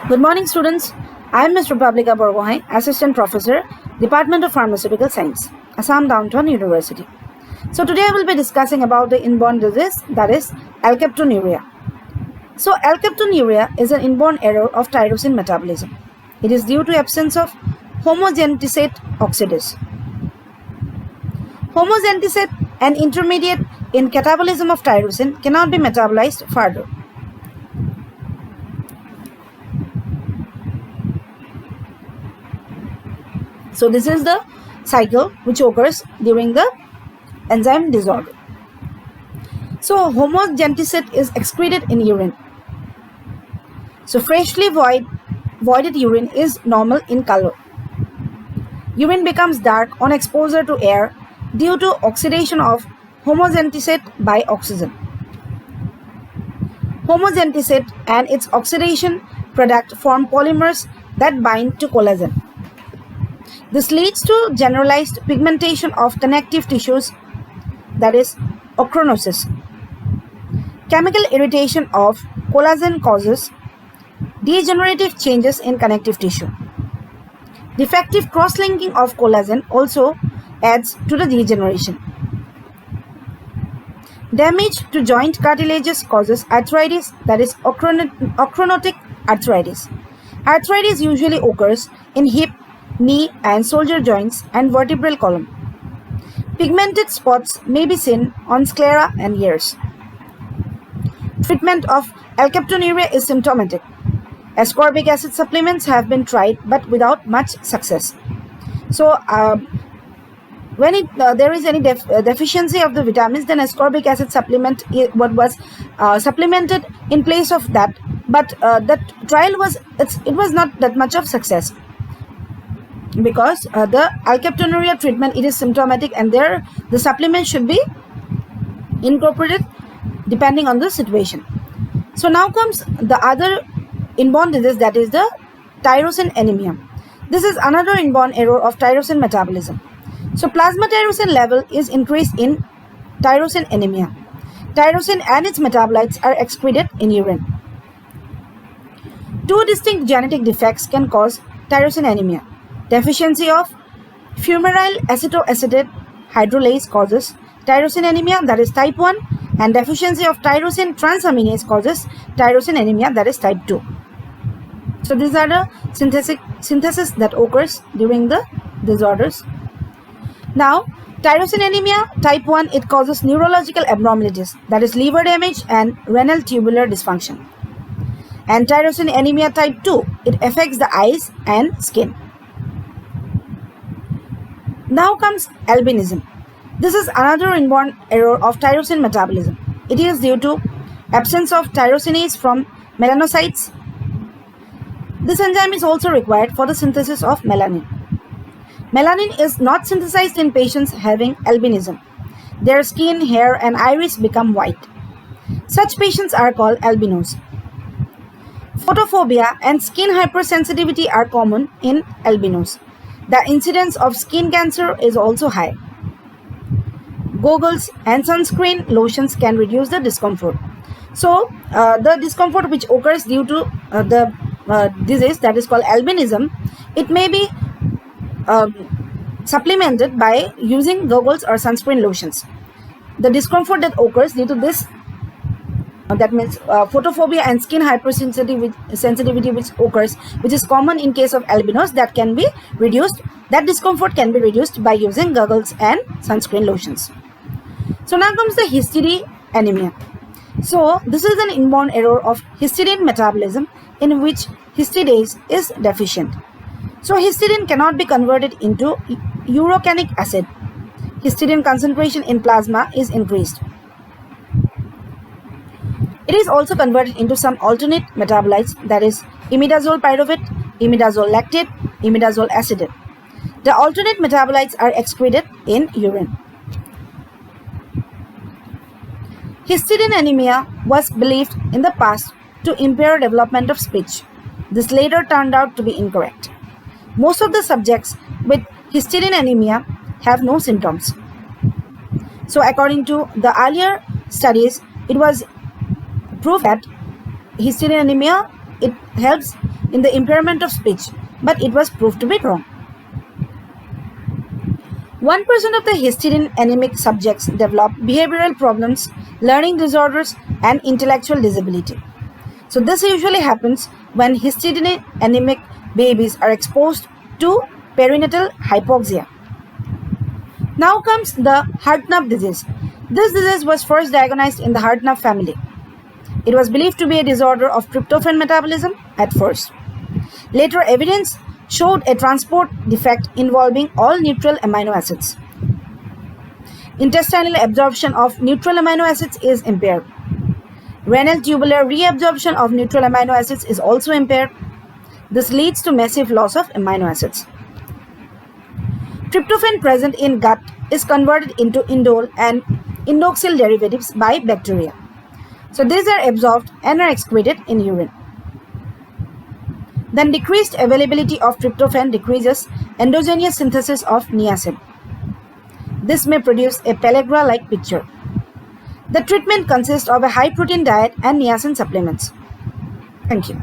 Good morning, students. I am Ms. Republica Borgohain, Assistant Professor, Department of Pharmaceutical Science, Assam Downtown University. So today I will be discussing about the inborn disease, that is alkaptonuria. So alkaptonuria is an inborn error of tyrosine metabolism. It is due to absence of homogentisate oxidase. Homogentisate, an intermediate in catabolism of tyrosine, cannot be metabolized further. So this is the cycle which occurs during the enzyme disorder. So homogentisate is excreted in urine. So freshly voided urine is normal in color. Urine becomes dark on exposure to air due to oxidation of homogentisate by oxygen. Homogentisate and its oxidation product form polymers that bind to collagen. This leads to generalized pigmentation of connective tissues, that is ochronosis. Chemical irritation of collagen causes degenerative changes in connective tissue. Defective cross-linking of collagen also adds to the degeneration. Damage to joint cartilages causes arthritis, that is ochronotic arthritis. Arthritis usually occurs in hip, knee and shoulder joints and vertebral column. Pigmented spots may be seen on sclera and ears. Treatment of alkaptonuria is symptomatic. Ascorbic acid supplements have been tried but without much success. So when there is any deficiency of the vitamins, then ascorbic acid supplement what was supplemented in place of that, but that trial was not that much of success, because the alkaptonuria treatment, it is symptomatic, and there the supplement should be incorporated depending on the situation. So now comes the other inborn disease, that is the tyrosine anemia. This is another inborn error of tyrosine metabolism. So plasma tyrosine level is increased in tyrosine anemia. Tyrosine and its metabolites are excreted in urine. Two distinct genetic defects can cause tyrosine anemia. Deficiency of fumarate acetoacetate hydrolase causes tyrosine anemia, that is type 1, and deficiency of tyrosine transaminase causes tyrosine anemia, that is type 2. So these are the synthesis that occurs during the disorders. Now, tyrosine anemia type 1, it causes neurological abnormalities, that is liver damage and renal tubular dysfunction. And tyrosine anemia type 2, it affects the eyes and skin. Now comes albinism. This is another inborn error of tyrosine metabolism. It is due to absence of tyrosinase from melanocytes. This enzyme is also required for the synthesis of melanin. Melanin is not synthesized in patients having albinism. Their skin, hair, and iris become white. Such patients are called albinos. Photophobia and skin hypersensitivity are common in albinos. The incidence of skin cancer is also high. Goggles and sunscreen lotions can reduce the discomfort. So, the discomfort which occurs due to the disease that is called albinism, it may be supplemented by using goggles or sunscreen lotions. The discomfort that occurs due to this, that means photophobia and skin hypersensitivity which occurs, which is common in case of albinos, that can be reduced. That discomfort can be reduced by using goggles and sunscreen lotions. So now comes the histidine anemia. So this is an inborn error of histidine metabolism in which histidase is deficient. So histidine cannot be converted into urocanic acid. Histidine concentration in plasma is increased. It is also converted into some alternate metabolites, that is imidazole pyruvate, imidazole lactate, imidazole acetate. The alternate metabolites are excreted in urine. Histidine anemia was believed in the past to impair development of speech. This later turned out to be incorrect. Most of the subjects with histidine anemia have no symptoms. So according to the earlier studies, it was proved that histidine anemia it helps in the impairment of speech, but it was proved to be wrong. 1% of the histidine anemic subjects develop behavioral problems, learning disorders, and intellectual disability. So this usually happens when histidine anemic babies are exposed to perinatal hypoxia. Now comes the Hartnup disease. This disease was first diagnosed in the Hartnup family. It was believed to be a disorder of tryptophan metabolism at first. Later evidence showed a transport defect involving all neutral amino acids. Intestinal absorption of neutral amino acids is impaired. Renal tubular reabsorption of neutral amino acids is also impaired. This leads to massive loss of amino acids. Tryptophan present in gut is converted into indole and indoxyl derivatives by bacteria. So these are absorbed and are excreted in urine. Then decreased availability of tryptophan decreases endogenous synthesis of niacin. This may produce a pellagra-like picture. The treatment consists of a high-protein diet and niacin supplements. Thank you.